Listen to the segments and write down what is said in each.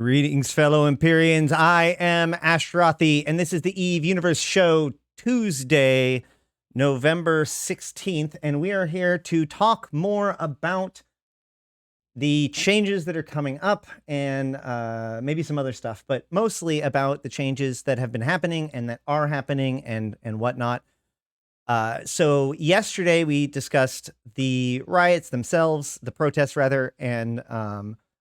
Greetings, fellow Empyreans. I am Ashrothi, and this is the Eve Universe Show, Tuesday, November 16th, and we are here to talk more about the changes that are coming up and maybe some other stuff, but mostly about the changes that have been happening and that are happening and whatnot. So yesterday we discussed the riots themselves, the protests rather, and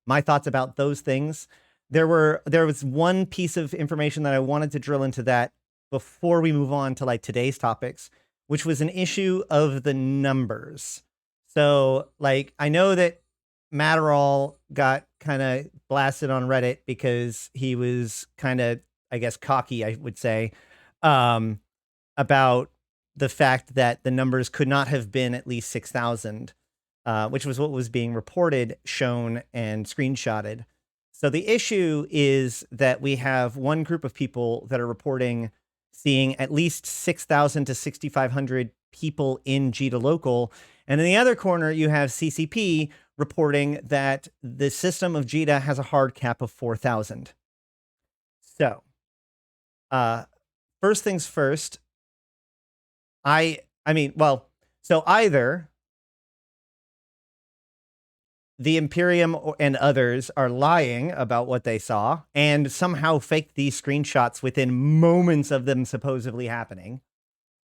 my thoughts about those things. There was one piece of information that I wanted to drill into that before we move on to like today's topics, which was an issue of the numbers. So like, I know that Matterall got kind of blasted on Reddit because he was kind of, I guess, cocky, I would say, about the fact that the numbers could not have been at least 6,000, which was what was being reported, shown, and screenshotted. So the issue is that we have one group of people that are reporting seeing at least 6,000 to 6,500 people in Jita local. And in the other corner, you have CCP reporting that the system of Jita has a hard cap of 4,000. So, first things first, so either the Imperium and others are lying about what they saw and somehow faked these screenshots within moments of them supposedly happening,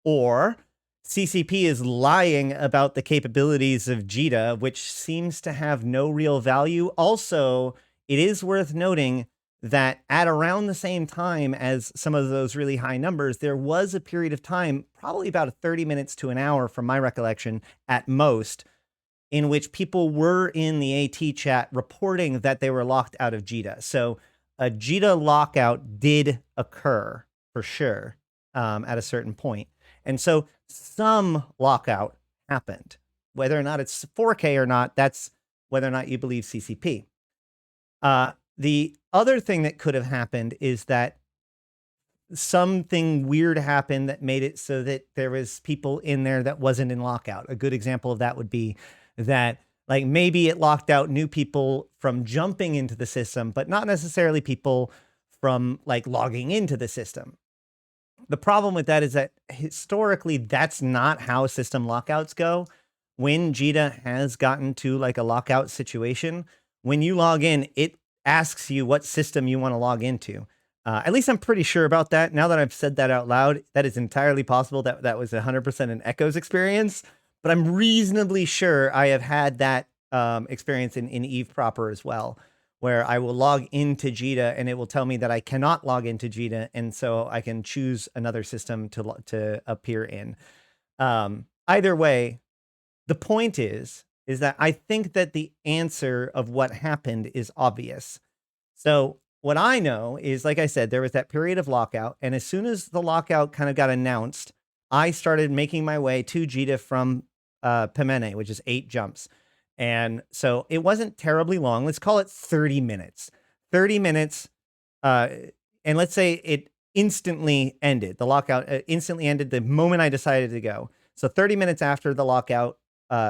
or CCP is lying about the capabilities of Jita, which seems to have no real value. Also, it is worth noting that at around the same time as some of those really high numbers, there was a period of time, probably about 30 minutes to an hour from my recollection at most, in which people were in the AT chat reporting that they were locked out of Jita. So a Jita lockout did occur for sure at a certain point. And so some lockout happened. Whether or not it's 4K or not, that's whether or not you believe CCP. The other thing that could have happened is that something weird happened that made it so that there was people in there that wasn't in lockout. A good example of that would be that like maybe it locked out new people from jumping into the system, but not necessarily people from like logging into the system. The problem with that is that historically, that's not how system lockouts go. When Jita has gotten to like a lockout situation, when you log in, it asks you what system you want to log into. At least I'm pretty sure about that. Now that I've said that out loud, that is entirely possible that that was 100% an Echo's experience. But I'm reasonably sure I have had that experience in Eve proper as well, where I will log into Jita and it will tell me that I cannot log into Jita, and so I can choose another system to appear in. Either way, the point is that I think that the answer of what happened is obvious. So what I know is, like I said, there was that period of lockout, and as soon as the lockout kind of got announced, I started making my way to Jita from Pemene, which is 8 jumps. And so it wasn't terribly long. Let's call it 30 minutes. 30 minutes, and let's say it instantly ended. The lockout instantly ended the moment I decided to go. So 30 minutes after the lockout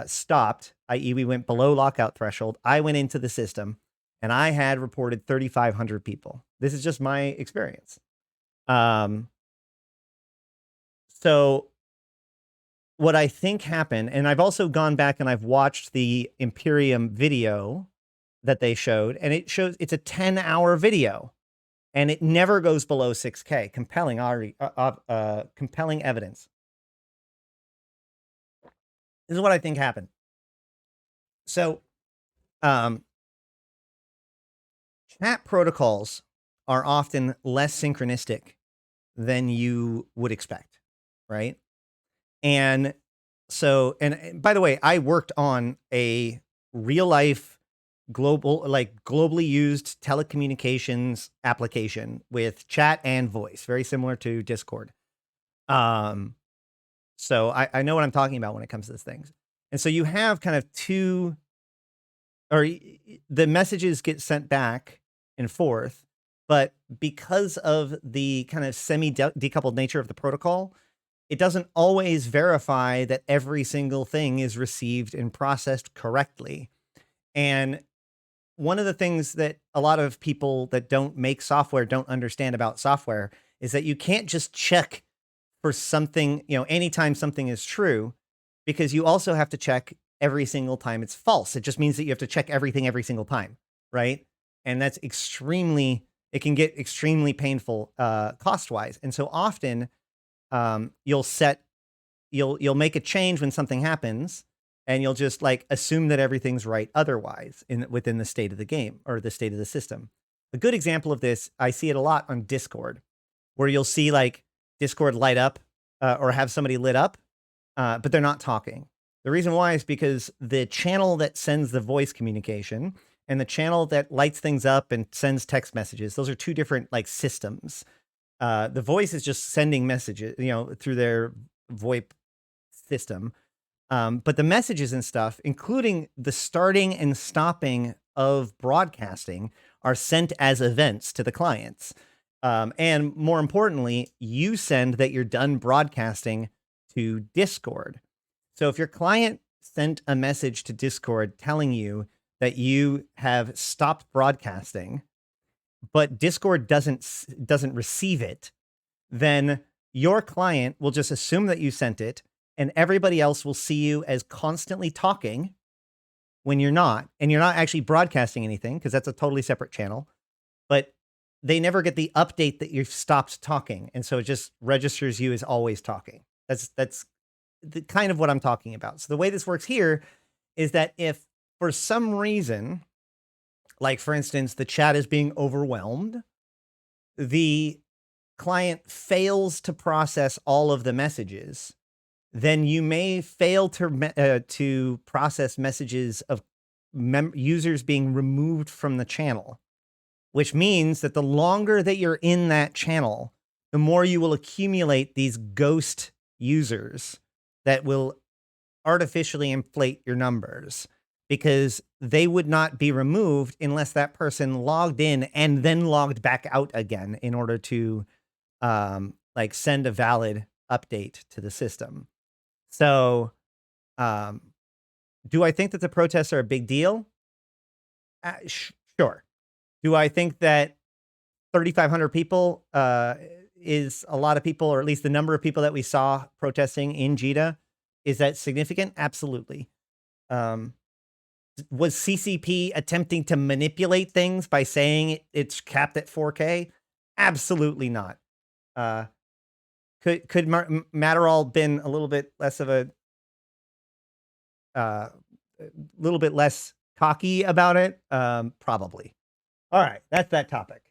stopped, i.e. we went below lockout threshold, I went into the system, and I had reported 3,500 people. This is just my experience. So what I think happened, and I've also gone back and I've watched the Imperium video that they showed, and it shows it's a 10-hour video, and it never goes below 6K. Compelling evidence. This is what I think happened. So, chat protocols are often less synchronistic than you would expect, right? And so, and by the way, I worked on a real life globally used telecommunications application with chat and voice, very similar to Discord. So I know what I'm talking about when it comes to these things. And so you have kind of two, or the messages get sent back and forth, but because of the kind of semi-decoupled nature of the protocol, it doesn't always verify that every single thing is received and processed correctly. And one of the things that a lot of people that don't make software don't understand about software is that you can't just check for something, anytime something is true, because you also have to check every single time it's false. It just means that you have to check everything every single time, right? And that's it can get extremely painful cost-wise. And so often you'll make a change when something happens, and you'll just like assume that everything's right otherwise within the state of the game or the state of the system. A good example of this, I see it a lot on Discord, where you'll see like Discord light up or have somebody lit up, but they're not talking. The reason why is because the channel that sends the voice communication and the channel that lights things up and sends text messages, those are two different like systems. The voice is just sending messages, through their VoIP system. But the messages and stuff, including the starting and stopping of broadcasting, are sent as events to the clients. And more importantly, you send that you're done broadcasting to Discord. So if your client sent a message to Discord telling you that you have stopped broadcasting, but Discord doesn't receive it, then your client will just assume that you sent it, and everybody else will see you as constantly talking when you're not, and you're not actually broadcasting anything because that's a totally separate channel, but they never get the update that you've stopped talking. And so it just registers you as always talking. That's the kind of what I'm talking about. So the way this works here is that if for some reason, like for instance, the chat is being overwhelmed, the client fails to process all of the messages, then you may fail to process messages of users being removed from the channel, which means that the longer that you're in that channel, the more you will accumulate these ghost users that will artificially inflate your numbers, because they would not be removed unless that person logged in and then logged back out again in order to like send a valid update to the system. So do I think that the protests are a big deal? Sure. Do I think that 3,500 people is a lot of people, or at least the number of people that we saw protesting in Jita, is that significant? Absolutely. Was CCP attempting to manipulate things by saying it's capped at 4K? Absolutely not. Could Matterall been a little bit less of a little bit less cocky about it? Probably. All right, that's that topic.